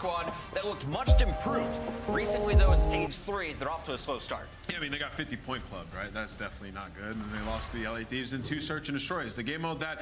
squad that looked much improved. Recently, though, in Stage 3, they're off to a slow start. Yeah, I mean, they got 50-point club, right? That's definitely not good. And they lost to the LA Thieves in 2 search and destroys. The game mode that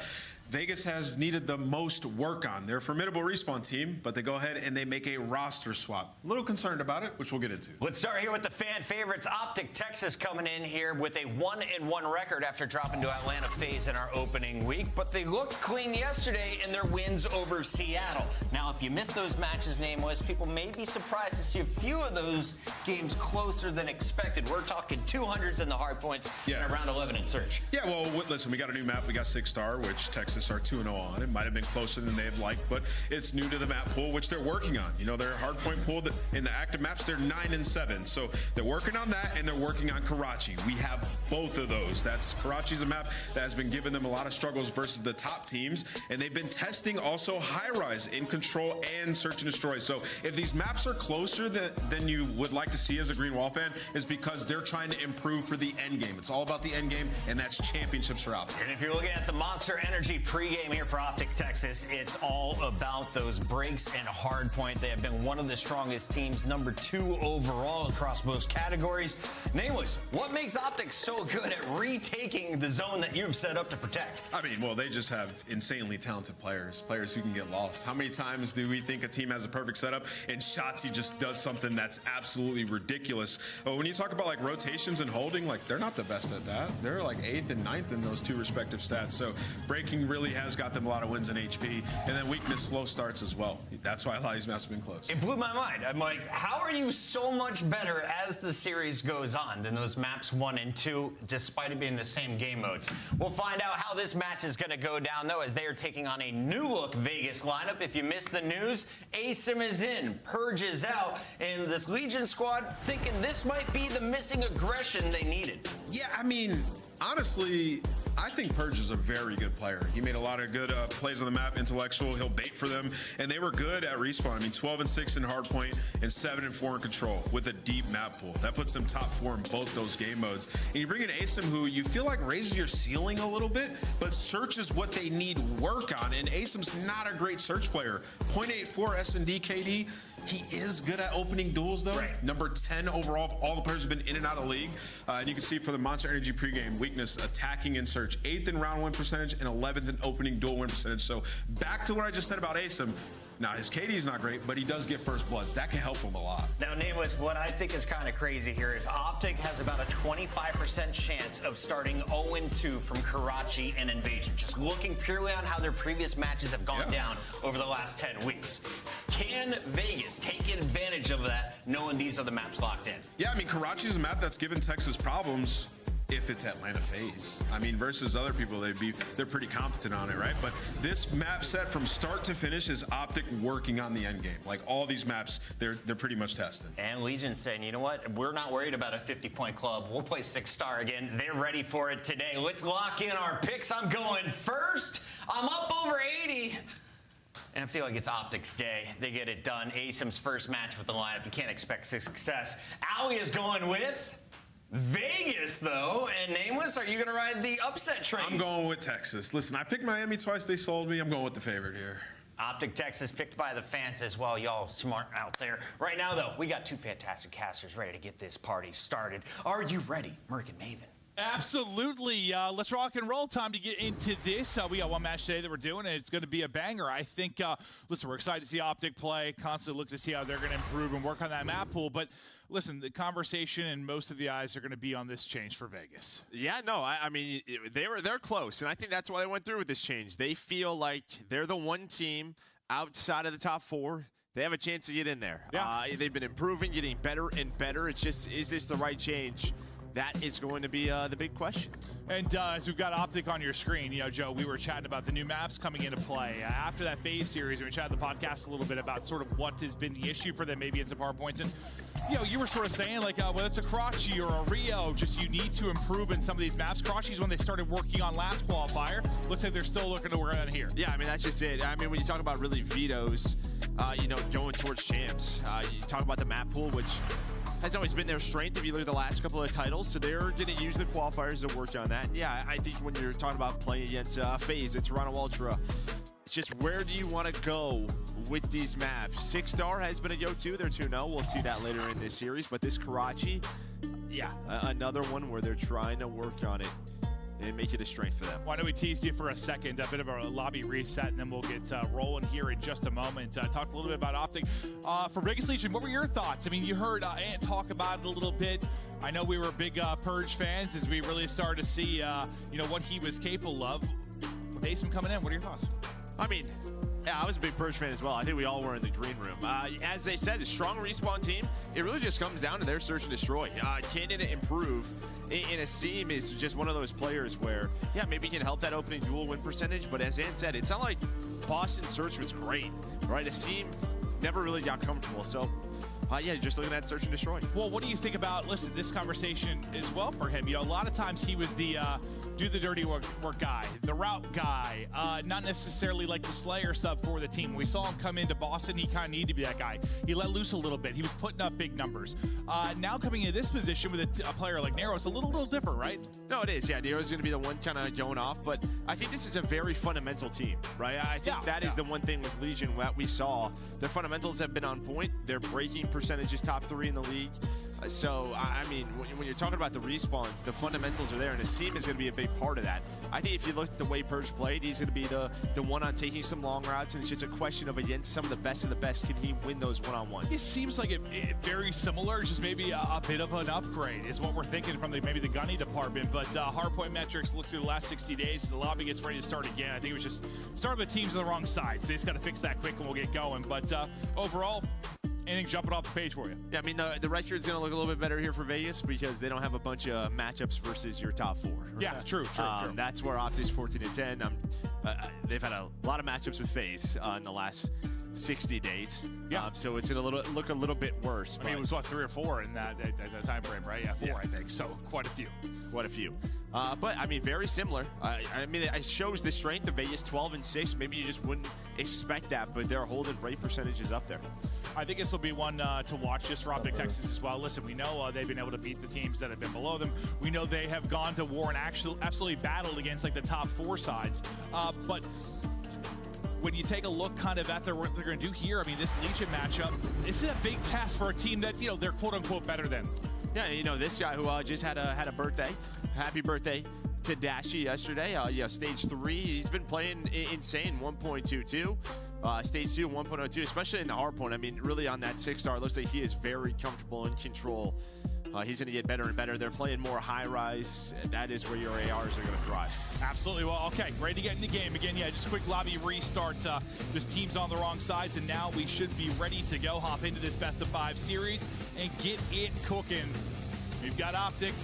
Vegas has needed the most work on. They're a formidable respawn team, but they go ahead and they make a roster swap. A little concerned about it, which we'll get into. Let's start here with the fan favorites. Optic Texas coming in here with a 1-1 record after dropping to Atlanta FaZe in our opening week, but they looked clean yesterday in their wins over Seattle. Now, if you missed those matches, Nameless, people may be surprised to see a few of those games closer than expected. We're talking 200s in the hard points in around 11 in search. Yeah, well, listen, we got a new map. We got 6-star, which Texas are 2-0 on. It might have been closer than they've liked, but it's new to the map pool, which they're working on. You know, their hard point pool, that in the active maps, they're 9-7. So they're working on that, and they're working on Karachi. We have both of those. Karachi's a map that has been giving them a lot of struggles versus the top teams, and they've been testing also high-rise in control and search and destroy. So if these maps are closer than you would like to see as a Green Wall fan, is because they're trying to improve for the end game. It's all about the end game, and that's championships for Optic. And if you're looking at the Monster Energy pregame here for Optic Texas, it's all about those breaks and hard point. They have been one of the strongest teams, number 2 overall across most categories. Nameless, what makes Optic so good at retaking the zone that you've set up to protect? I mean, well, they just have insanely talented players who can get lost. How many times do we think a team has a perfect setup and Shotzi just does something that's absolutely ridiculous? But when you talk about like rotations and holding, like they're not the best at that. They're like 8th and 9th in those 2 respective stats. So breaking really has got them a lot of wins in HP, and then weakness, slow starts as well. That's why a lot of these maps have been close. It blew my mind. I'm like, how are you so much better as the series goes on than those maps 1 and 2, despite it being the same game modes? We'll find out how this match is going to go down, though, as they are taking on a new look Vegas lineup. If you missed the news, ASIM is in, Purge is out, and this Legion squad thinking this might be the missing aggression they needed. Yeah, I mean, honestly, I think Purge is a very good player. He made a lot of good plays on the map, intellectual. He'll bait for them, and they were good at respawn. I mean, 12-6 in hardpoint and 7-4 in control with a deep map pool. That puts them top 4 in both those game modes. And you bring in ASIM, who you feel like raises your ceiling a little bit, but search is what they need work on, and ASIM's not a great search player. 0.84 S&D KD. He is good at opening duels, though. Right. Number 10 overall. All the players have been in and out of the league. And you can see for the Monster Energy pregame, weakness, attacking and search. 8th in round win percentage and 11th in opening duel win percentage. So back to what I just said about ASIM. Now, his KD is not great, but he does get first bloods. That can help him a lot. Now, Nameless, what I think is kind of crazy here is Optic has about a 25% chance of starting 0-2 from Karachi and Invasion, just looking purely on how their previous matches have gone down over the last 10 weeks. Can Vegas take advantage of that, knowing these are the maps locked in? Yeah, I mean, Karachi's a map that's given Texas problems if it's Atlanta FaZe. I mean, versus other people, they're pretty competent on it, right? But this map set from start to finish is Optic working on the end game. Like all these maps, they're pretty much tested. And Legion saying, you know what? We're not worried about a 50-point club. We'll play 6-star again. They're ready for it today. Let's lock in our picks. I'm going first. I'm up over 80. And I feel like it's Optic's day. They get it done. ASIM's first match with the lineup. You can't expect success. Ali is going with Vegas, though, and Nameless, are you going to ride the upset train? I'm going with Texas. Listen, I picked Miami twice. They sold me. I'm going with the favorite here. Optic Texas picked by the fans as well. Y'all smart out there. Right now, though, we got 2 fantastic casters ready to get this party started. Are you ready, Merc and Maven? Absolutely. Let's rock and roll. Time to get into this. We got one match today that we're doing, and it's going to be a banger. I think, listen, we're excited to see Optic play, constantly look to see how they're going to improve and work on that map pool. But listen, the conversation and most of the eyes are going to be on this change for Vegas. Yeah, no, I mean, they're close, and I think that's why they went through with this change. They feel like they're the one team outside of the top 4. They have a chance to get in there. Yeah. They've been improving, getting better and better. It's just, is this the right change? That is going to be the big question. And as we've got Optic on your screen, you know, Joe, we were chatting about the new maps coming into play. After that FaZe series, we chatted the podcast a little bit about sort of what has been the issue for them, maybe in some hard points. And, you know, you were sort of saying, like, whether it's a Karachi or a Rio, just you need to improve in some of these maps. Karachi's when they started working on last qualifier. Looks like they're still looking to work on here. Yeah, I mean, that's just it. I mean, when you talk about really vetoes, you know, going towards champs, you talk about the map pool, which has always been their strength if you look at the last couple of titles. So they're going to use the qualifiers to work on that. And yeah, I think when you're talking about playing against FaZe and Toronto Ultra, just where do you want to go with these maps? 6-star has been a go-to. They're 2-0. We'll see that later in this series. But this Karachi, yeah, another one where they're trying to work on it and make it a strength for them. Why don't we tease you for a second, a bit of a lobby reset, and then we'll get rolling here in just a moment. Talked a little bit about Optic. For Vegas Legion, what were your thoughts? I mean, you heard Ant talk about it a little bit. I know we were big Purge fans as we really started to see, what he was capable of. With Asim coming in, what are your thoughts? I mean, yeah, I was a big Purge fan as well. I think we all were in the green room. As they said, a strong respawn team. It really just comes down to their search and destroy. Can it improve? In a Asim is just one of those players where, yeah, maybe he can help that opening duel win percentage, but as Ant said, it's not like Boston search was great, right? Asim never really got comfortable, so yeah, just looking at search and destroy. Well, what do you think about, listen, this conversation as well for him? A lot of times he was the do the dirty work guy, the route guy, not necessarily like the Slayer sub for the team. We saw him come into Boston, he kind of needed to be that guy. He let loose a little bit. He was putting up big numbers. Now coming into this position with a player like Nero, it's a little different, right? No, it is. Yeah, Nero's going to be the one kind of going off, but I think this is a very fundamental team, right? I think that is the one thing with Legion that we saw. Their fundamentals have been on point. Their breaking percentage is top 3 in the league. So, I mean, when you're talking about the respawns, the fundamentals are there, and Asim is going to be a big part of that. I think if you look at the way Purge played, he's going to be the one on taking some long routes, and it's just a question of against some of the best can he win those one-on-ones? It seems like it very similar, just maybe a bit of an upgrade is what we're thinking from maybe the gunny department. But hardpoint metrics look through the last 60 days. The lobby gets ready to start again. I think it was just start with the teams on the wrong side, so they just got to fix that quick and we'll get going. But overall, anything jumping off the page for you? Yeah, I mean, the record's going to look a little bit better here for Vegas because they don't have a bunch of matchups versus your top 4. Yeah, true. That's where Optic's 14-10. They've had a lot of matchups with FaZe in the last 60 days. Yeah. So it's going to look a little bit worse. I mean, it was, 3 or 4 in that time frame, right? Yeah, 4, I think. So quite a few. Quite a few. But, I mean, very similar. I mean, it shows the strength of Vegas 12-6. Maybe you just wouldn't expect that, but their holding rate percentage is up there. I think this will be one to watch just for Optic Texas as well. Listen, we know they've been able to beat the teams that have been below them. We know they have gone to war and absolutely battled against like the top 4 sides. But when you take a look kind of at what they're going to do here, I mean, this Legion matchup, this is a big test for a team that, they're quote-unquote better than. Yeah, this guy who just had a birthday. Happy birthday to Dashi yesterday. Stage 3, he's been playing insane, 1.22. Stage 2, 1.02, especially in the hardpoint. I mean, really on that 6-star, looks like he is very comfortable in control. He's going to get better and better. They're playing more high-rise, and that is where your ARs are going to thrive. Absolutely. Well, okay, ready to get in the game again. Yeah, just quick lobby restart. Just teams on the wrong sides, and now we should be ready to go. Hop into this best-of-5 series and get it cooking. We've got Optic.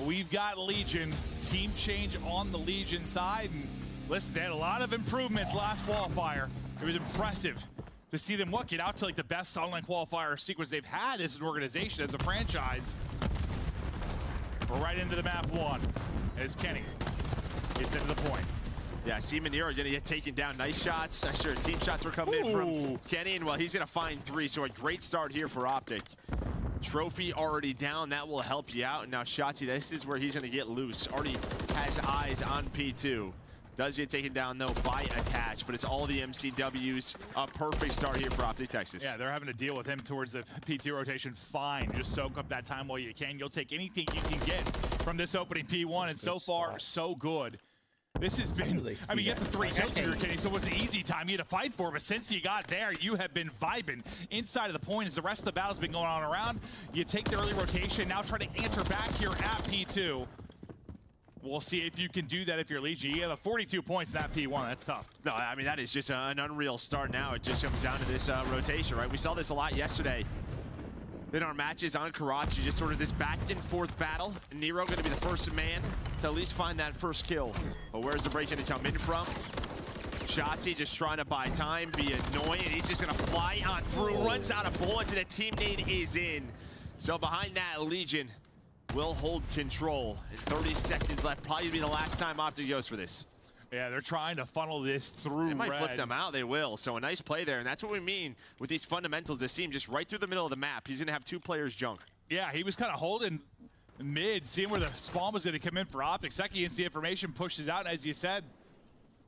We've got Legion. Team change on the Legion side. And listen, they had a lot of improvements last qualifier. It was impressive to see them get out to like the best online qualifier sequence they've had as an organization, as a franchise. We're right into the map 1 as Kenny gets into the point. Yeah, Asim and Nero are going to get taken down. Nice shots. Sure, team shots were coming in from Kenny, and well, he's going to find 3. So a great start here for Optic. Trophy already down. That will help you out. Now, Shotzi, this is where he's going to get loose. Already has eyes on P2. Does get taken down, though, by Attach, but it's all the MCWs. A perfect start here for Optic Texas. Yeah, they're having to deal with him towards the P2 rotation. Fine. Just soak up that time while you can. You'll take anything you can get from this opening P1, and so far, so good. This has been, I mean, you get the 3 kills here, Kenny, so it was an easy time you had to fight for, but since you got there, you have been vibing inside of the point as the rest of the battle's been going on around. You take the early rotation, now try to answer back here at P2. We'll see if you can do that if you're Legion. You have 42 points in that P1. That's tough. No, I mean, that is just an unreal start now. It just comes down to this rotation, right? We saw this a lot yesterday in our matches on Karachi, just sort of this back and forth battle. Nero going to be the first man to at least find that first kill. But where's the break going to come in from? Shotzi just trying to buy time, be annoying. He's just going to fly on through, runs out of bullets, and a teammate is in. So behind that, Legion will hold control. And 30 seconds left, probably be the last time Optic goes for this. Yeah, they're trying to funnel this through. They might flip them out, they will. So a nice play there, and that's what we mean with these fundamentals. They seem just right through the middle of the map. He's gonna have 2 players junk. Yeah, he was kind of holding mid, seeing where the spawn was gonna come in for Optic. Second, gets the information, pushes out, and as you said,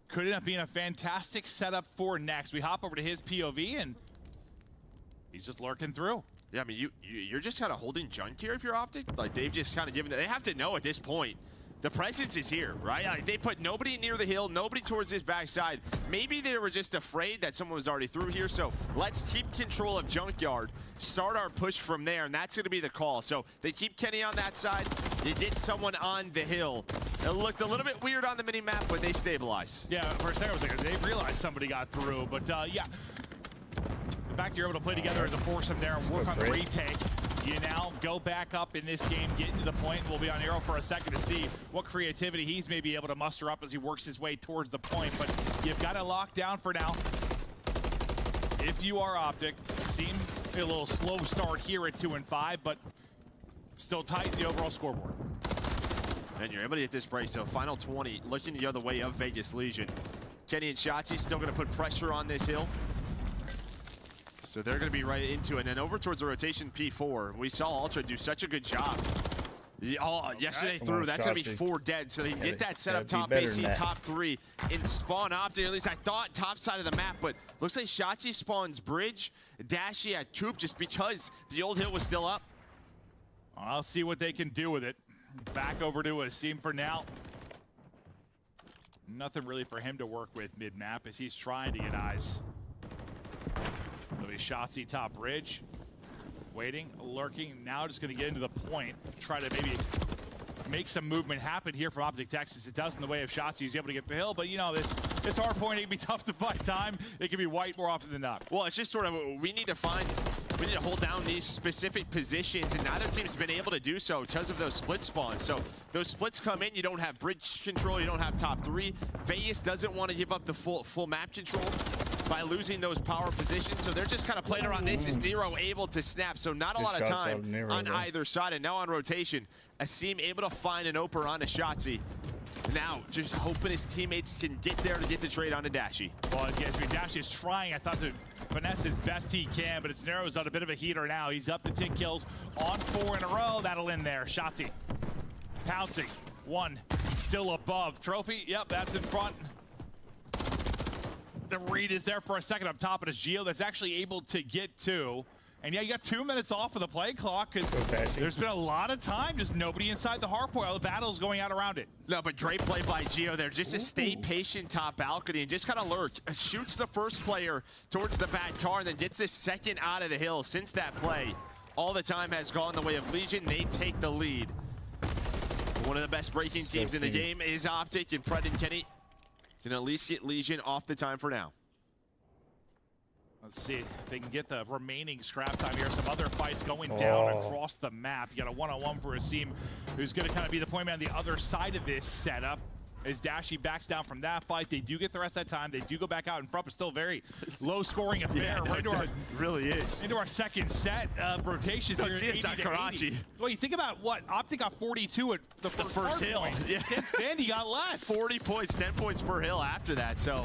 could end up being a fantastic setup for Next. We hop over to his POV, and he's just lurking through. Yeah, I mean, you're just kind of holding junk here if you're Optic. Like, they've just kind of given it. They have to know at this point, the presence is here, right? Like, they put nobody near the hill, nobody towards this backside. Maybe they were just afraid that someone was already through here, so let's keep control of Junkyard, start our push from there, and that's going to be the call. So they keep Kenny on that side. They get someone on the hill. It looked a little bit weird on the mini-map, but they stabilize. Yeah, for a second I was like, they realized somebody got through, but yeah. The fact you're able to play together as a foursome there and work on the retake, you now go back up in this game, get into the point. We'll be on Arrow for a second to see what creativity he's maybe able to muster up as he works his way towards the point, but you've got to lock down for now. If you are Optic, seem a little slow start here at 2 and 5, but still tight in the overall scoreboard. And you're able to get this break, so final 20, looking the other way of Vegas Legion. Kenny and Shotzi still going to put pressure on this hill. So they're going to be right into it. And then over towards the rotation P4, we saw Ultra do such a good job. Yesterday through, that's going to be 4 dead. So they can get that set up top AC, top 3, and spawn Optic. At least I thought top side of the map, but looks like Shotzi spawns Bridge, Dashy at Coop just because the old hill was still up. I'll see what they can do with it. Back over to Asim for now. Nothing really for him to work with mid-map as he's trying to get eyes. It'll be Shotzi top bridge. Waiting, lurking, now just going to get into the point. Try to maybe make some movement happen here from Optic Texas. It does in the way of Shotzi. He's able to get the hill, but you know, this hard point, it can be tough to find time. It can be white more often than not. Well, it's just sort of, we need to hold down these specific positions, and neither team's been able to do so because of those split spawns. So those splits come in, you don't have bridge control, you don't have top 3. Vegas doesn't want to give up the full map control by losing those power positions, so they're just kind of playing around this. Is Nero able to snap? So not a lot of time on either side, and now on rotation, Asim able to find an Oper on a Shotzi. Now, just hoping his teammates can get there to get the trade on a Dashy. Well, again, Dashy is trying, I thought, to finesse as best he can, but it's Nero's on a bit of a heater now. He's up to 10 kills on 4 in a row. That'll end there. Shotzi pouncing. 1 still above. Trophy, yep, that's in front. The read is there for a second up top, but it's Geo that's actually able to get 2. And yeah, you got 2 minutes off of the play clock because there's been a lot of time, just nobody inside the hard point. The battle's going out around it. No, but great play by Geo there. Just to stay patient top balcony and just kind of lurk. Shoots the first player towards the back car and then gets the second out of the hill. Since that play, all the time has gone the way of Legion. They take the lead. One of the best breaking teams in the game is Optic, and Pred and Kenny can at least get Legion off the time for now. Let's see if they can get the remaining scrap time here. Some other fights going down across the map. You got a one-on-one for Asim, who's going to kind of be the point man on the other side of this setup. As Dashy backs down from that fight, they do get the rest of that time. They do go back out in front, but still very low-scoring affair. Yeah, no, it really is. Into our second set of rotations here. See, it's not Karachi. Well, you think about what Optic got 42 at the first hill. Yeah. Since then, he got less. 40 points, 10 points per hill after that. So,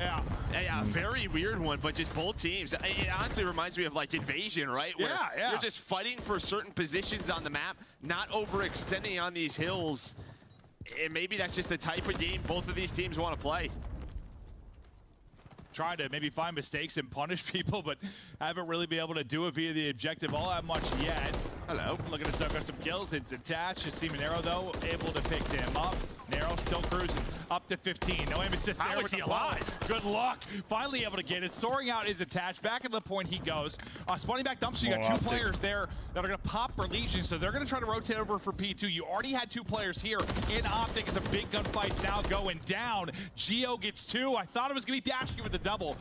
yeah, very weird one. But just both teams. It honestly reminds me of like Invasion, right? Where you're just fighting for certain positions on the map, not overextending on these hills. And maybe that's just the type of game both of these teams want to play. Trying to maybe find mistakes and punish people, but haven't really been able to do it via the objective all that much yet. Hello. Looking to soak up some kills. It's attached. Asim and Nero, though, able to pick them up. Nero still cruising up to 15. No aim assist there. How is he alive? Good luck. Finally able to get it. Soaring out is attached. Back at the point he goes. Spawning back dumpster. You got 2 players there that are going to pop for Legion, so they're going to try to rotate over for P2. You already had 2 players here in Optic as a big gunfight's now going down. Geo gets 2. I thought it was going to be Dashy with the double.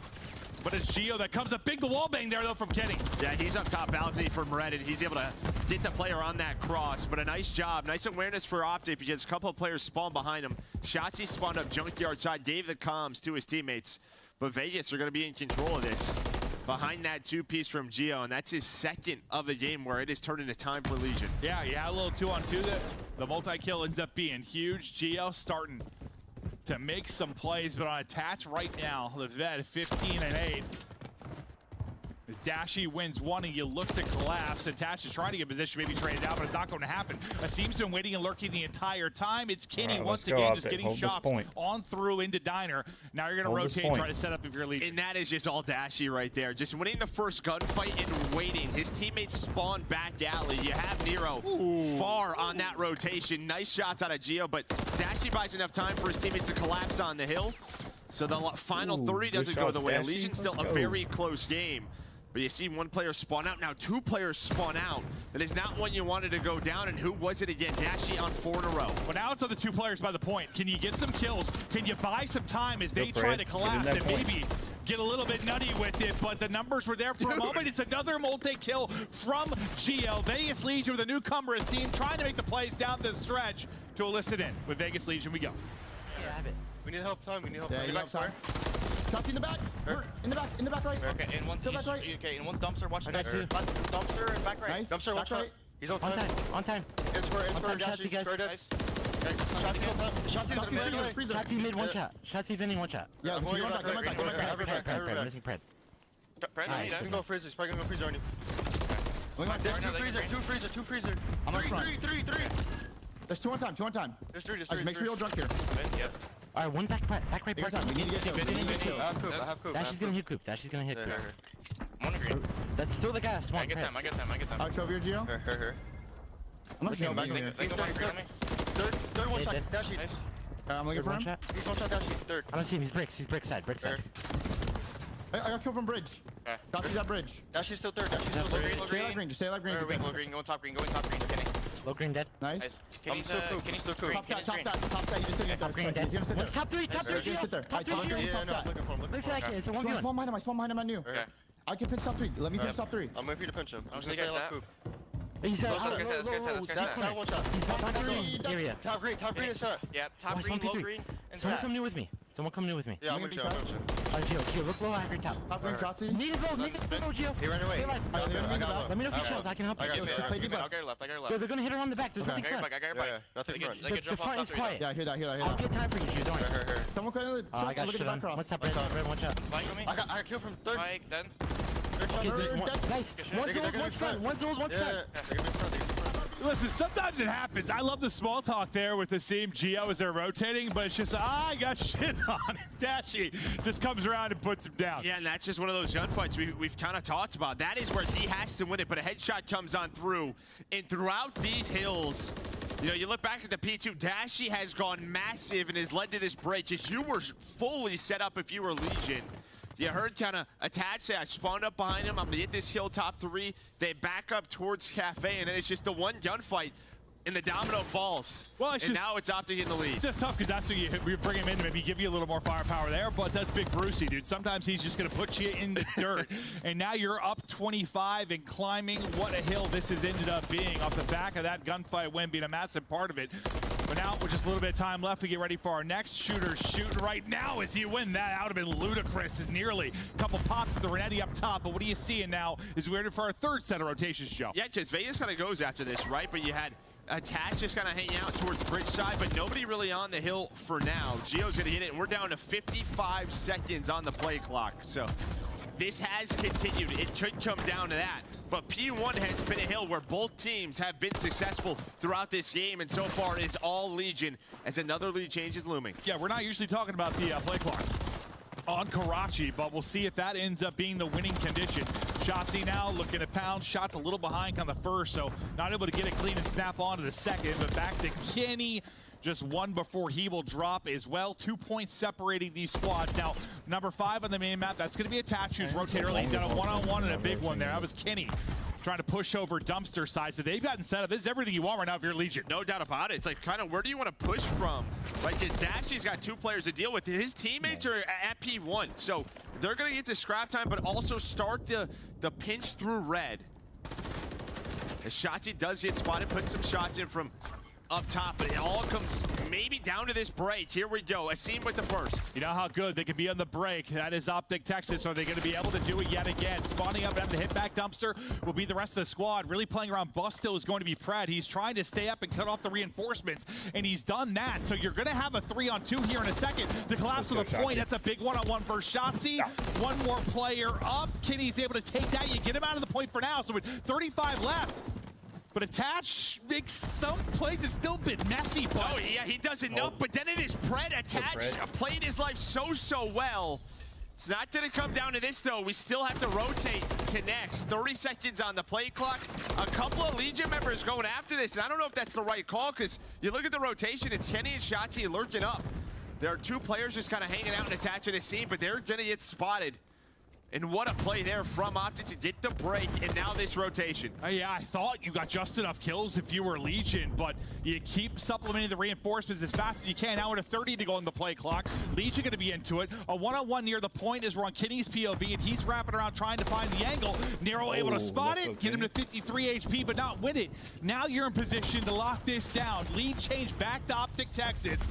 But it's Geo that comes up big. The wall bang there, though, from Kenny. Yeah, he's up top balcony from Red, and he's able to get the player on that cross. But a nice job. Nice awareness for Optic because a couple of players spawned behind him. Shotzi spawned up Junkyard side, gave the comms to his teammates. But Vegas are going to be in control of this. Behind that 2-piece from Geo, and that's his second of the game where it is turned into time for Legion. Yeah, a little 2-on-2. The multi-kill ends up being huge. Geo starting to make some plays, but on attach right now, the vet 15 and 8. As Dashy wins one, and you look to collapse. And Tash is trying to get position, maybe trade it out, but it's not going to happen. Asim's been waiting and lurking the entire time. It's Kenny once again just getting shots on through into Diner. Now you're going to rotate, try to set up if you're leaving. And that is just all Dashy right there. Just winning the first gunfight and waiting. His teammates spawn back alley. You have Nero far on that rotation. Nice shots out of Geo, but Dashy buys enough time for his teammates to collapse on the hill. So the final 30 doesn't go the way. Elysion's still a very close game. But you see one player spawn out. Now 2 players spawn out. That is not one you wanted to go down. And who was it again? Dashy on 4 in a row. Well, now it's on the 2 players by the point. Can you get some kills? Can you buy some time as they try to collapse and maybe get a little bit nutty with it? But the numbers were there for a moment. It's another multi-kill from Geo. Vegas Legion with a newcomer Asim trying to make the plays down the stretch to elicit in. With Vegas Legion, we go. Yeah, I have it. We need help, time. We need help. Yeah, you got time. Shots in the back. In the back right. Okay, in one's back right. Okay, in one's dumpster. Watch got you. Dumpster and back right. Nice. Dumpster, watch back right. He's on time. On time. It's for shots, you guys. Nice. Shots in the middle. Shots mid one shot. Shots even in one shot. Yeah, I'm going back. Pred. Missing Pred. Pred, he's gonna go freezer. He's probably gonna go freezer on you. There's 2 freezer. I'm on front. 3. There's 2 on time. There's 3. Make sure you're all drunk here. Yep. All right, one back right. We need to get kills. I have coop. Dashy's gonna hit coop. Dashy's gonna hit coop. I'm on green. That's still the guy. Small. I get time. I'll cover your Geo. I'm not sure. They go back green on me. Third one shot. Dashy. Nice. I'm looking for him. He's one shot Dashy. Third. I don't see him. He's brick side. I got killed from bridge. Copy that bridge. Dashy's still third. Low green. Just stay like green. Low green. Going top green. Kenny. Low green dead. Nice. Kenny's still coop. Top side. You just sitting top green dead. He's gonna sit there. Top three. He's gonna sit there. Top three. Yeah, no, I'm looking for him. Let me feel like it. It's a 1v1. Small behind him. I knew. Okay. I can pinch top 3. Let me pinch top 3. I'm waiting for you to pinch him. I'm just gonna stay coop. He's Let's go. One shot. Top green area. Top green is shot. Yeah, top green, low green, and Someone come new with me. Yeah, I'm with you. Geo, look low, I agree top. Top green, Shotzi. Need to go, Geo. He ran away. Let me know if he kills, I can help you. I'll get your left. Yo, they're gonna hit her on the back, there's nothing front. I got your back. Nothing front. The front is quiet. Yeah, I hear that. I'll get time for you, Geo, don't worry. Someone come in. I got shit on. What's top red, one shot. I got killed from third. Then. Nice. One's old, one's front. Listen, sometimes it happens. I love the small talk there with the same Geo as they're rotating, but it's just, I got shit on. Dashy just comes around and puts him down. Yeah, and that's just one of those gunfights we've kind of talked about. That is where he has to win it, but a headshot comes on through. And throughout these hills, you know, you look back at the P2, Dashy has gone massive and has led to this break as you were fully set up if you were Legion. You heard kind of Attach say, I spawned up behind him. I'm going to hit this hill top 3. They back up towards Cafe, and then it's just the one gunfight, and the domino falls. Well, now it's Optic in the lead. It's just tough because that's what you bring him in to maybe give you a little more firepower there, but that's Big Brucey, dude. Sometimes he's just going to put you in the dirt, and now you're up 25 and climbing. What a hill this has ended up being off the back of that gunfight win being a massive part of it. But now with just a little bit of time left, we get ready for our next shooter shoot right now as you win that. Out of been ludicrous is nearly a couple pops with the Renetti up top. But what are you seeing now is we're ready for our third set of rotations, Joe. Yeah, just Vegas kind of goes after this, right? But you had Attach just kind of hanging out towards the bridge side, but nobody really on the hill for now. Geo's going to hit it, and we're down to 55 seconds on the play clock. So this has continued. It could come down to that. But P1 has been a hill where both teams have been successful throughout this game, and so far it is all Legion as another lead change is looming. Yeah, we're not usually talking about the play clock on Karachi, but we'll see if that ends up being the winning condition. Shotzi now looking to pound. Shots a little behind on the first, so not able to get it clean and snap on to the second, but back to Kenny. Just one before he will drop as well. 2 points separating these squads. Now, number 5 on the main map, that's going to be Attach, who's rotated early. He's got a one-on-one and a big one there. That was Kenny trying to push over dumpster side. So they've gotten set up. This is everything you want right now if you're Legion. No doubt about it. It's like kind of where do you want to push from? Like just Dashy's got 2 players to deal with. His teammates are at P1. So they're going to get the scrap time, but also start the pinch through red. As Shotzi does get spotted, put some shots in from up top, but it all comes maybe down to this break. Here we go, a scene with the first. You know how good they can be on the break. That is Optic Texas. Are they going to be able to do it yet again? Spawning up at the hit back dumpster will be the rest of the squad. Really playing around bus still is going to be Pred. He's trying to stay up and cut off the reinforcements, and he's done that. So you're going to have a 3-on-2 here in a second. The collapse of the point, that's a big one-on-one for Shotzi. One more player up. Kenny's able to take that. You get him out of the point for now. So with 35 left. But Attach makes some plays. It's still a bit messy. But oh, yeah, he does enough. But then it is Pred. Attach played his life so well. It's not going to come down to this, though. We still have to rotate to next. 30 seconds on the play clock. A couple of Legion members going after this. And I don't know if that's the right call, because you look at the rotation, it's Kenny and Shotzi lurking up. There are two players just kind of hanging out and attaching a scene, but they're going to get spotted. And what a play there from Optic to get the break, and now this rotation. Yeah, I thought you got just enough kills if you were Legion, but you keep supplementing the reinforcements as fast as you can. Now we're at 30 to go on the play clock. Legion going to be into it. A one-on-one near the point is we're on Kenny's POV, and he's wrapping around trying to find the angle. Nero able to spot it, get him to 53 HP, but not win it. Now you're in position to lock this down. Lead change back to Optic Texas.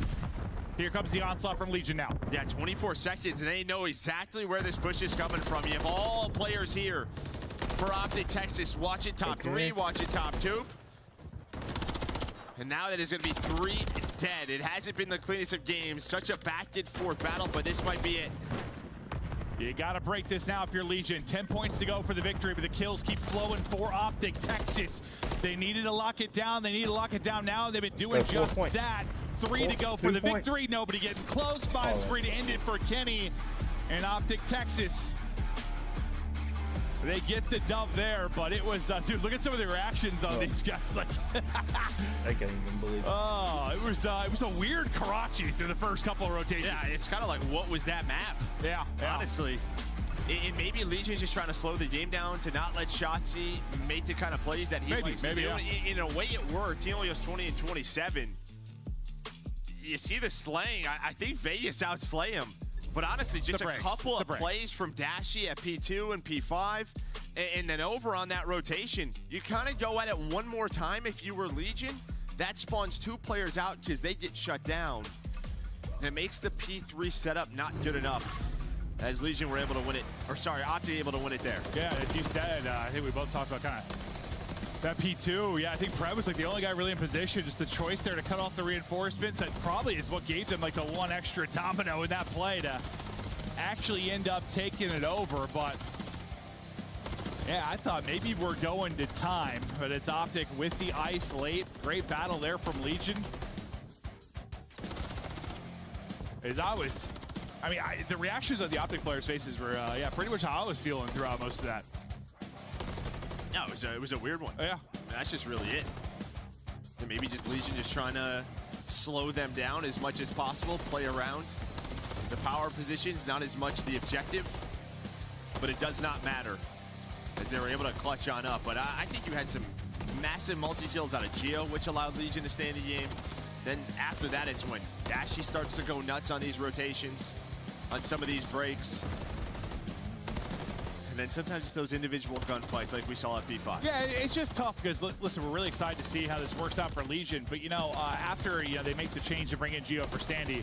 Here comes the onslaught from Legion now. Yeah, 24 seconds, and they know exactly where this push is coming from. You have all players here for Optic Texas. Watch it top 3, watch it top 2. And now that is going to be 3 dead. It hasn't been the cleanest of games. Such a back-and-forth battle, but this might be it. You got to break this now if you're Legion. 10 points to go for the victory, but the kills keep flowing for Optic Texas. They needed to lock it down. They need to lock it down now. They've been doing just that. 3 to go for the victory. Nobody getting close. 5 spree to end it for Kenny and Optic Texas. They get the dub there, but it was, dude, look at some of the reactions on these guys. Like, I can't even believe it. Oh, it was a weird Karachi through the first couple of rotations. Yeah, it's kind of like, what was that map? Yeah. Honestly. And maybe Legion's just trying to slow the game down to not let Shotzi make the kind of plays that he likes to do. Yeah. In a way, it worked. He only has 20 and 27. You see the slaying. I think Vegas outslay him. But honestly, just a couple of plays from Dashy at P2 and P5, and then over on that rotation, you kind of go at it one more time if you were Legion. That spawns 2 players out because they get shut down. And it makes the P3 setup not good enough. As Legion were able to win it, or sorry, Optic able to win it there. Yeah, as you said, I think we both talked about kind of that P2. Yeah, I think Pred was like the only guy really in position. Just the choice there to cut off the reinforcements. That probably is what gave them like the one extra domino in that play to actually end up taking it over. But yeah, I thought maybe we're going to time, but it's Optic with the ice late. Great battle there from Legion. The reactions of the Optic players' faces were, yeah, pretty much how I was feeling throughout most of that. No, it was a weird one. Yeah. That's just really it. And maybe just Legion just trying to slow them down as much as possible, play around the power positions, not as much the objective. But it does not matter as they were able to clutch on up. But I think you had some massive multi-kills out of Geo, which allowed Legion to stay in the game. Then after that, it's when Dashy starts to go nuts on these rotations, on some of these breaks. And then sometimes it's those individual gunfights like we saw at P5. Yeah, it's just tough because, listen, we're really excited to see how this works out for Legion. But, after, they make the change to bring in Geo for Standy,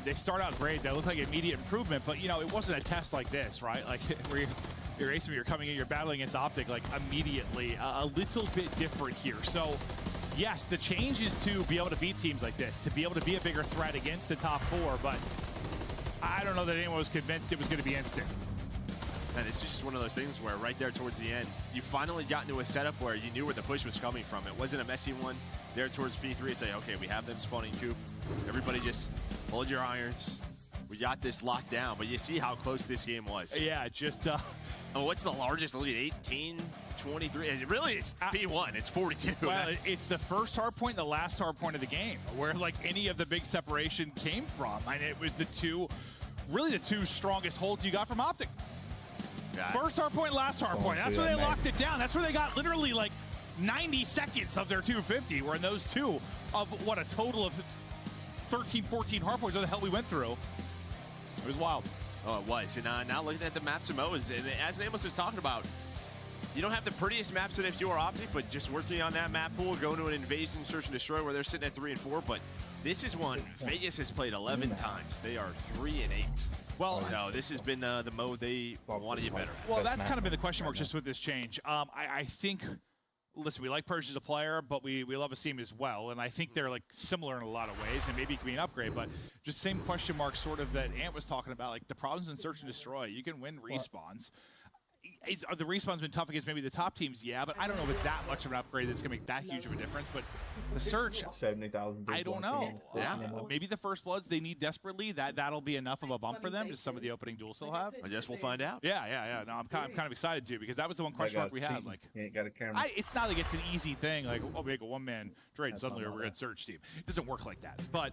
they start out great. They look like immediate improvement. But, it wasn't a test like this, right? Like, where you're racing, you're coming in, you're battling against Optic, like, immediately. A little bit different here. So, yes, the change is to be able to beat teams like this, to be able to be a bigger threat against the top 4. But I don't know that anyone was convinced it was going to be instant. And it's just one of those things where right there towards the end, you finally got into a setup where you knew where the push was coming from. It wasn't a messy one. There towards P3, it's like, okay, we have them spawning Coop. Everybody just hold your irons. We got this locked down, but you see how close this game was. Yeah, just... Oh, what's the largest lead? 18, 23? And really, it's P1. It's 42. Well, it's the first hard point and the last hard point of the game, where, like, any of the big separation came from. And it was the two strongest holds you got from Optic. First hard point, last hard point. That's where they locked it down. That's where they got literally like 90 seconds of their 250, where in those two of what, a total of 13, 14 hard points, what the hell we went through. It was wild. Oh, it was. And now looking at the maps and Mo's, and as Amos was talking about, you don't have the prettiest maps in if you are Optic, but just working on that map pool, going to an invasion, search and destroy where they're sitting at 3 and 4. But this is one Vegas has played 11 times. They are 3 and 8. Well, no, this has been the mode they want to get better at. Well, that's kind of been the question mark just with this change. I think, listen, we like Purge as a player, but we love Asim as well, and I think they're like similar in a lot of ways, and maybe it could be an upgrade, but just same question mark sort of that Ant was talking about, like the problems in Search and Destroy. You can win respawns. Are the respawns been tough against maybe the top teams? Yeah, but I don't know if it's that much of an upgrade that's going to make that huge of a difference. But the Search, 70,000. I don't know. Yeah, maybe the First Bloods they need desperately. That'll be enough of a bump for them, just some of the opening duels they'll have. I guess we'll find out. Yeah. No, I'm kind of excited too, because that was the one question mark we had. Like, you ain't got a camera. it's not like it's an easy thing. Like, oh, we make a one-man trade and suddenly we're a good Search team. It doesn't work like that. But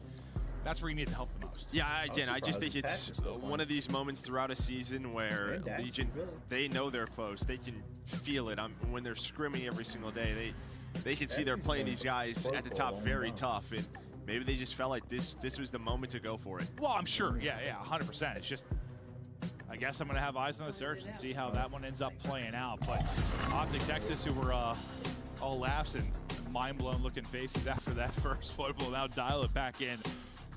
that's where you need the help the most. Yeah, again, I just think it's one of these moments throughout a season where Legion, they know they're close. They can feel it. When they're scrimming every single day, they can see they're playing these guys at the top very tough, and maybe they just felt like this was the moment to go for it. Well, I'm sure. Yeah, 100%. It's just, I guess I'm going to have eyes on the Search and see how that one ends up playing out. But Optic Texas, who were all laughs and mind-blown looking faces after that first one, will now dial it back in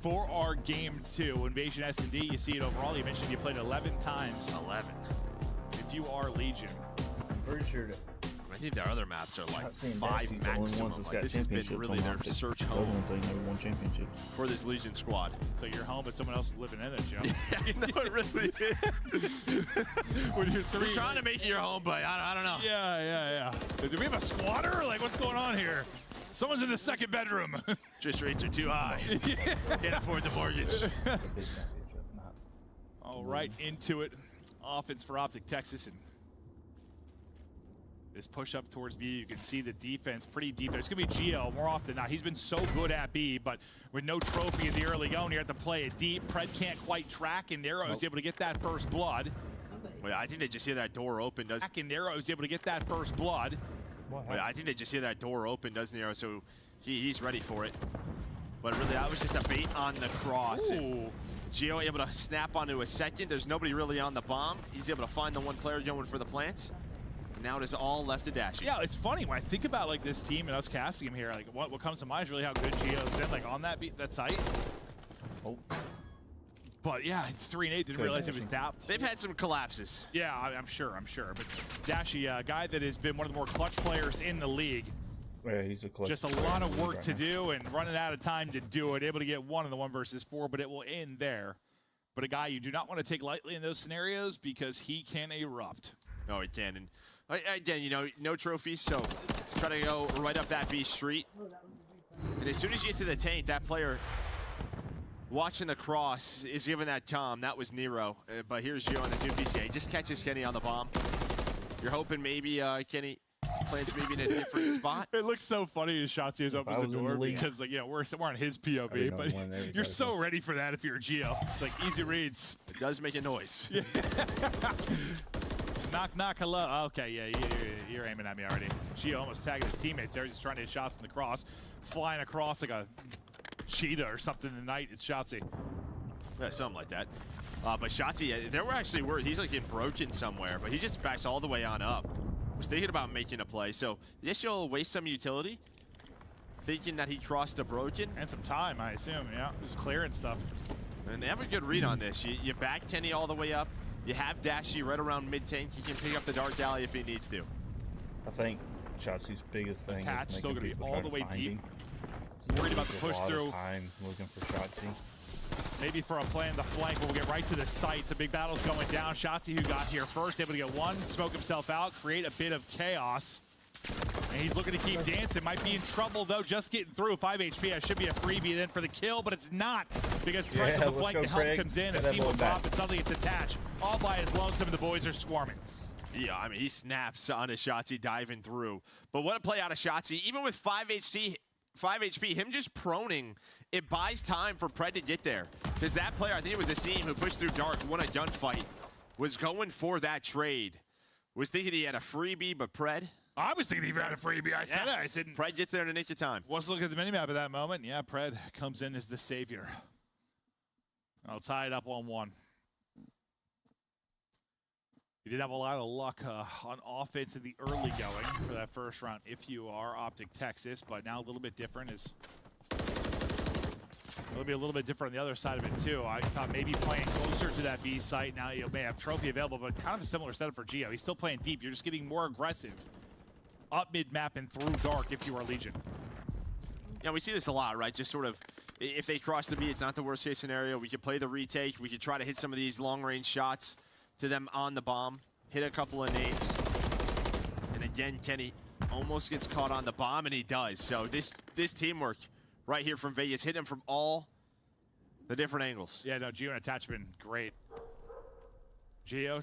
for our game 2. Invasion S&D, you see it overall. You mentioned you played 11 times. 11. If you are Legion. I'm pretty sure that I think their other maps are like 5 maximum. Like, this has been really their Search home for this Legion squad. So you're home, but someone else is living in it, Joe. No, it really is. When you're We're trying to make it your home, but I don't know. Yeah. Do we have a squatter? Like, what's going on here? Someone's in the second bedroom. Interest rates are too high. Can't afford the mortgage. All right, into it. Offense for Optic Texas, and this push up towards B. You can see the defense, pretty deep. It's going to be Gio more often than not. He's been so good at B, but with no trophy in the early going, you have to play it deep. Pred can't quite track, and Nero is able to get that first blood. Well, I think they just hear that door open. And Nero is able to get that first blood. Well, I think they just hear that door open, doesn't Nero? So he's ready for it. But really, that was just a bait on the cross. Gio able to snap onto a second. There's nobody really on the bomb. He's able to find the one player going for the plant. And now it is all left to Dashi. Yeah, it's funny when I think about like this team and us casting him here. Like what comes to mind is really how good Gio's been like on that site. But yeah, it's 3 and 8. Didn't realize it was that. They've had some collapses. Yeah, I'm sure. But Dashi, a guy that has been one of the more clutch players in the league. Yeah, he's a clutch. Just a lot of work to do and running out of time to do it. Able to get one in the 1 versus 4, but it will end there. But a guy you do not want to take lightly in those scenarios because he can erupt. No, he can. And again, you know, no trophies, so try to go right up that B street. And as soon as you get to the taint, that player watching the cross is giving that calm. That was Nero. But here's Gio on the 2BCA. He just catches Kenny on the bomb. You're hoping maybe Kenny plants maybe in a different spot. It looks so funny as Shotzi opens the door because, like, we're on his POV, but you're so ready for that if you're a Gio. It's like easy reads. It does make a noise. Yeah. Knock, hello. Okay, yeah, you're aiming at me already. Gio almost tagging his teammates there. He's just trying to hit shots from the cross, flying across like a cheetah or something tonight. It's Shotzi. Yeah, something like that. But Shotzi, there were actually words. He's like getting broken somewhere, but he just backs all the way on up. Was thinking about making a play, so yes, you'll waste some utility, thinking that he crossed a broken. And some time, I assume, yeah. Just clearing stuff. And they have a good read on this. You back Kenny all the way up. You have Dashi right around mid-tank. He can pick up the Dark Alley if he needs to. I think Shotzi's biggest thing Attached, is still making going to be people all the way try to deep. find him. Worried about the push through. Time looking for Shotzi. Maybe for a play on the flank, we'll get right to the site. Some big battles going down. Shotzi, who got here first, able to get one, smoke himself out, create a bit of chaos. And he's looking to keep dancing. Might be in trouble, though, just getting through. 5 HP. That should be a freebie then for the kill, but it's not because Press on the flank, the help comes in. A seam will pop, and suddenly it's attached. All by his lonesome, the boys are swarming. Yeah, I mean, he snaps on his Shotzi diving through. But what a play out of Shotzi. Even with 5 HP, him just proning, it buys time for Pred to get there. Because that player, I think it was Asim who pushed through Dark, won a gunfight, was going for that trade. Was thinking he had a freebie, but Pred? I was thinking he had a freebie. I said it. I said Pred gets there in the nick of time. Was looking at the minimap at that moment. Yeah, Pred comes in as the savior. I'll tie it up 1-1. You did have a lot of luck on offense in the early going for that first round if you are Optic Texas, but now a little bit different is it'll be a little bit different on the other side of it too. I thought maybe playing closer to that B site. Now you may have trophy available, but kind of a similar setup for Geo. He's still playing deep. You're just getting more aggressive up mid map and through dark if you are Legion. Yeah, we see this a lot, right? Just sort of, if they cross the B, it's not the worst case scenario. We could play the retake. We could try to hit some of these long range shots to them on the bomb, hit a couple of nades. And again, Kenny almost gets caught on the bomb, and he does. So this teamwork right here from Vegas hit him from all the different angles. Yeah, no, Geo and attachment, great. Geo,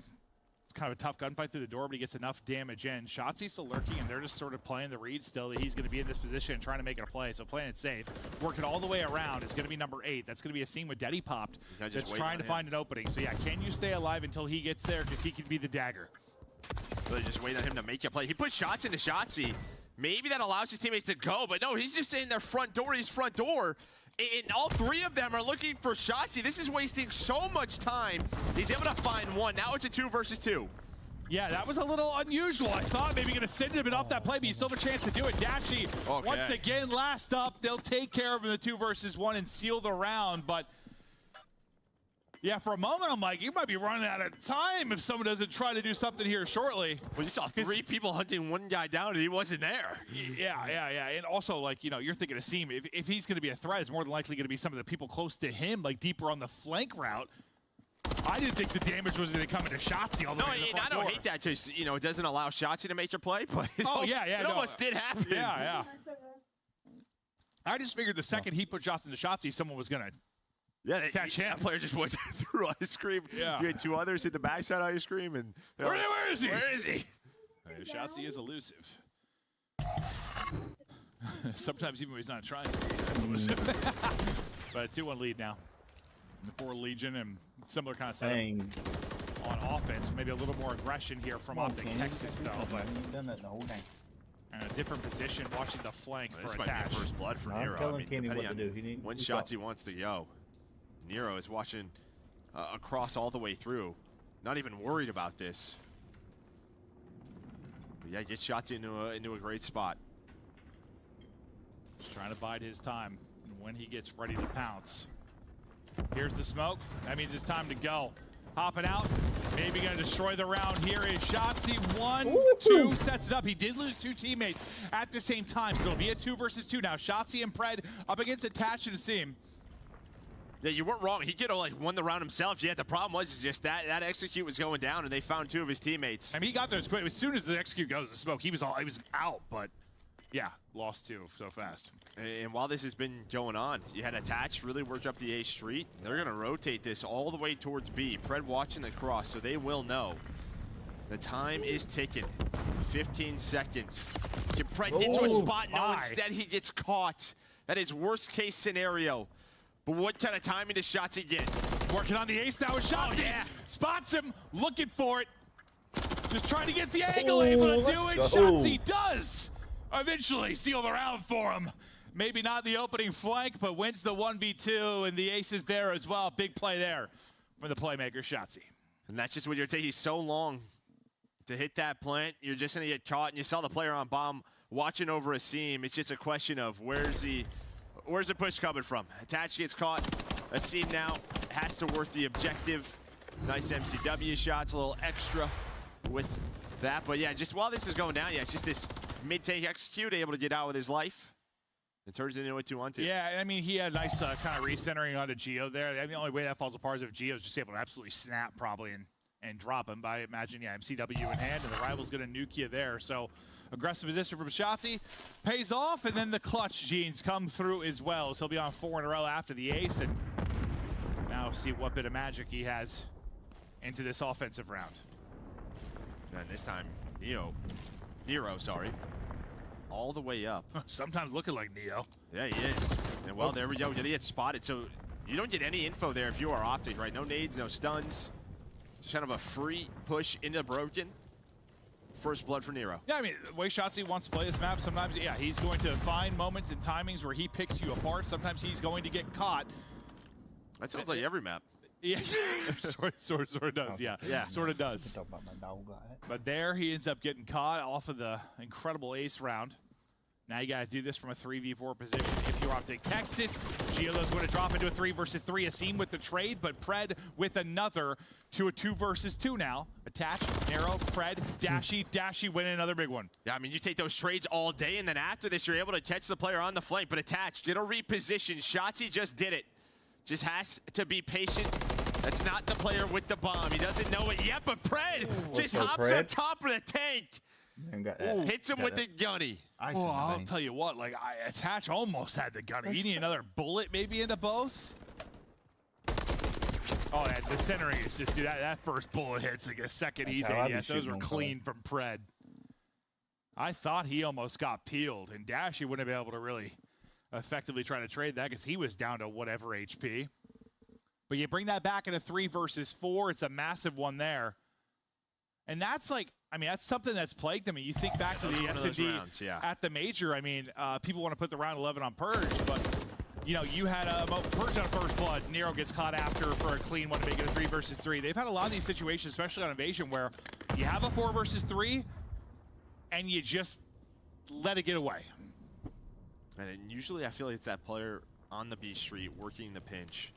kind of a tough gunfight through the door, but he gets enough damage in. Shotzzy's still lurking, and they're just sort of playing the read still that he's going to be in this position and trying to make it a play. So playing it safe, working all the way around is going to be number 8. That's going to be a scene with Deddy popped that's trying to find an opening. So yeah, can you stay alive until he gets there, because he can be the dagger. Really just wait on him to make a play. He put shots into Shotzzy. Maybe that allows his teammates to go, but no, he's just in their front door. He's front door. And all 3 of them are looking for Shotzzy. This is wasting so much time. He's able to find one. Now it's a 2 versus 2. Yeah, that was a little unusual. I thought maybe going to send him off that play, but you still have a chance to do it. Dashy, once again, last up. They'll take care of him in the 2 versus 1 and seal the round. But yeah, for a moment, I'm like, you might be running out of time if someone doesn't try to do something here shortly. Well, you saw 3 people hunting one guy down, and he wasn't there. Yeah. And also, like, you know, you're thinking of Seam. If he's going to be a threat, it's more than likely going to be some of the people close to him, like deeper on the flank route. I didn't think the damage was going to come into Shotzzy all the way to the front door. I don't hate that, just, you know, it doesn't allow Shotzzy to make your play, but it almost did happen. Yeah. I just figured the second he put shots into Shotzzy, someone was going to catch him. That player just went through Ice Cream. Yeah. You had 2 others hit the backside of Ice Cream, and where is he? Where is he? Shotzzy is elusive. Sometimes even when he's not trying to be, that's elusive. But a 2-1 lead now for Legion, and similar kind of setup on offense. Maybe a little more aggression here from Optic Texas, though, but in a different position, watching the flank for Might attach. be first blood for Nero. Telling Kenny what to do. When Shotzzy wants to go, Nero is watching across all the way through. Not even worried about this. But yeah, gets Shotzzy into a great spot. Just trying to bide his time when he gets ready to pounce. Here's the smoke. That means it's time to go. Hopping out. Maybe going to destroy the round. Here is Shotzzy. 1, 2, sets it up. He did lose 2 teammates at the same time, so it'll be a 2 versus 2 now. Shotzzy and Pred up against Attach and Seam. Yeah, you weren't wrong. He could have won the round himself. Yeah, the problem was just that execute was going down, and they found 2 of his teammates. I mean, he got there as quick. As soon as the execute goes, the smoke, he was out, but yeah, lost 2 so fast. And while this has been going on, you had Attach really work up the A street. They're going to rotate this all the way towards B. Pred watching the cross, so they will know. The time is ticking. 15 seconds. Can Pred get to a spot? No, instead he gets caught. That is worst case scenario. But what kind of timing does Shotzzy get? Working on the ace now with Shotzzy. Spots him, looking for it. Just trying to get the angle, able to do it. Shotzzy does eventually seal the round for him. Maybe not the opening flank, but wins the 1v2, and the ace is there as well. Big play there from the playmaker, Shotzzy. And that's just what you're taking so long to hit that plant. You're just going to get caught, and you saw the player on bomb watching over a seam. It's just a question of where's the push coming from. Attach gets caught. A seam now has to work the objective. Nice MCW shots, a little extra with that. But yeah, just while this is going down, yeah, it's just this mid-take execute, able to get out with his life. It turns into a 2-on-2. Yeah, I mean, he had a nice kind of recentering onto Geo there. I mean, the only way that falls apart is if Geo's just able to absolutely snap probably and drop him. But I imagine, yeah, MCW in hand, and the rival's going to nuke you there. So aggressive position from Shotzzy pays off, and then the clutch genes come through as well. So he'll be on 4 in a row after the ace, and now see what bit of magic he has into this offensive round. And this time, Nero, all the way up. Sometimes looking like Neo. Yeah, he is. And well, there we go. Did he get spotted? So you don't get any info there if you are Optic, right? No nades, no stuns. Just kind of a free push into Broken. First blood for Nero. Yeah, I mean, the way Shotzzy wants to play this map, sometimes, yeah, he's going to find moments and timings where he picks you apart. Sometimes he's going to get caught. That sounds like every map. Yeah, sort of does. Yeah, sort of does. Talk about my dog, right? But there he ends up getting caught off of the incredible ace round. Now you got to do this from a 3v4 position if you're Optic Texas. Giolo's going to drop into a 3 versus 3. Asim with the trade, but Pred with another to a 2 versus 2 now. Attach, Narrow, Pred, Dashy winning another big one. Yeah, I mean, you take those trades all day, and then after this, you're able to catch the player on the flank, but Attach, get a reposition. Shotzzy just did it. Just has to be patient. That's not the player with the bomb. He doesn't know it yet, but Pred just hops on top of the tank. Hits him with the gunny. Oh, I'll tell you what, like, Attach almost had the gunny. You need another bullet maybe into both? Oh, yeah, the centering is just, dude, that first bullet hits like a second easy. Yes, those were clean from Pred. I thought he almost got peeled, and Dashy wouldn't have been able to really effectively try to trade that because he was down to whatever HP. But you bring that back in a 3 versus 4, it's a massive one there. And that's like, I mean, that's something that's plagued them. I mean, you think back to the S&D at the major. I mean, people want to put the round 11 on Purge, but, you know, you had a Purge on First Blood. Nero gets caught after for a clean one to make it a 3 versus 3. They've had a lot of these situations, especially on Invasion, where you have a 4 versus 3, and you just let it get away. And usually I feel like it's that player on the B street working the pinch